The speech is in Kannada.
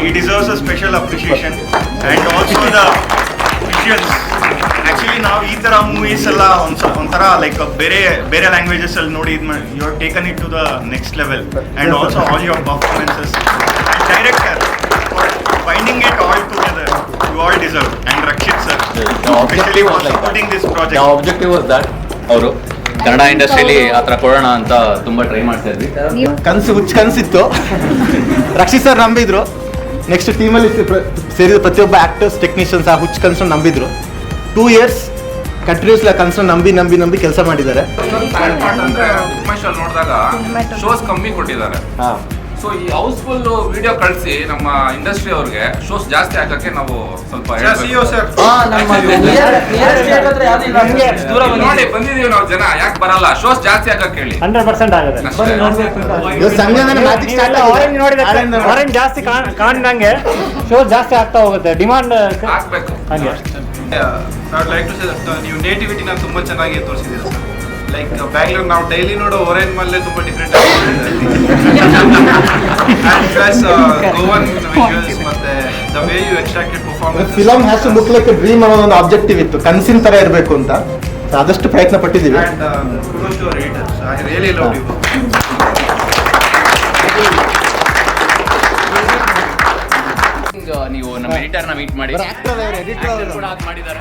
He deserves a special appreciation and also the visuals. Actually ನಾವು ಈ ತರ ಮೂವೀಸ್ ಎಲ್ಲ ಒಂಥರ ಲೈಕ್ ಬೇರೆ ಲ್ಯಾಂಗ್ವೇಜಸ್ ಅಲ್ಲಿ ನೋಡಿ you have taken it to the next level and also all your performances and director binding it all together you all deserve and Rakshit sir specially for supporting this project. Objective was that ಅವರು ಕನ್ನಡ ಇಂಡಸ್ಟ್ರಿಯಲ್ಲಿ ಆ ಥರ ಕೊಡೋಣ ಅಂತ ತುಂಬಾ ಟ್ರೈ ಮಾಡ್ತಾ ಇದ್ವಿ. ಕನಸಿತ್ತು. ರಕ್ಷಿತ್ ಸರ್ ನಂಬಿದ್ರು. ನೆಕ್ಸ್ಟ್ ಟೀಮಲ್ಲಿ ಸೇರಿದ ಪ್ರತಿಯೊಬ್ಬ ಆಕ್ಟರ್ಸ್ ಟೆಕ್ನಿಷಿಯನ್ಸ್ ಆ ಹುಚ್ಚು ಕನಸು ನಂಬಿದ್ರು. 2 years ಕಂಟಿನ್ಯೂಸ್ಲಿ ಆ ಕನಸು ನಂಬಿ ಕೆಲಸ ಮಾಡಿದ್ದಾರೆ. ನೋಡಿದಾಗ ಶೋಸ್ ಕಮ್ಮಿ ಕೊಟ್ಟಿದ್ದಾರೆ. ಸೊ ಈ ಹೌಸ್ಫುಲ್ ವಿಡಿಯೋ ಕಳಿಸಿ ನಮ್ಮ ಇಂಡಸ್ಟ್ರಿ ಅವ್ರಿಗೆ ಶೋಸ್ ಜಾಸ್ತಿ ಹಾಕಕ್ಕೆ ನಾವು ಸ್ವಲ್ಪ ನೋಡಿ ಬಂದಿದೀವಿ ನಾವು ಜನ. ಯಾಕೆ ಬರಲ್ಲ? ಶೋಸ್ ಜಾಸ್ತಿ ಹಾಕಕ್ಕೆ ಹೇಳಿ. 100% ಆಗುತ್ತೆ. ಆರೆಂಜ್ ಜಾಸ್ತಿ ಕಾಣ್ದಂಗೆ ಶೋ ಜಾಸ್ತಿ ಆಗ್ತಾ ಹೋಗುತ್ತೆ. ಡಿಮಾಂಡ್ ಹಾಕ್ಬೇಕು ಹಂಗೆ. ನೀವು ನೇಟಿವಿಟಿನ ತುಂಬಾ ಚೆನ್ನಾಗಿ ತೋರಿಸಿದ್ದೀರಾ ಸರ್. ಲೈಕ್ ಬ್ಯಾಂಗ್ಳೂರ್ ನಾವು ಡೈಲಿ ನೋಡೋ ಓರೆಂಜ್ ಮಲ್ಲೆ ತುಂಬಾ ಡಿಫ್ರೆಂಟ್ ಗೋವನ್ ವಿಜುವಲ್ಸ್ ಮತ್ತೆ the way you extracted performance. Film has to look like a dream ಅನ್ನೋ ಒಂದು ಆಬ್ಜೆಕ್ಟಿವ್ ಇತ್ತು. ಕನಸಿನ ತರ ಇರಬೇಕು ಅಂತ ಆದಷ್ಟು ಪ್ರಯತ್ನ ಪಟ್ಟಿದ್ದೀವಿ. And kudos to our editors. I really love you. ನೀವು ನಮ್ಮ ಎಡಿಟರ್ನ ಮೀಟ್ ಮಾಡಿ ಎಡಿಟರ್ ಕೂಡ ಮಾಡಿದ್ದಾರೆ.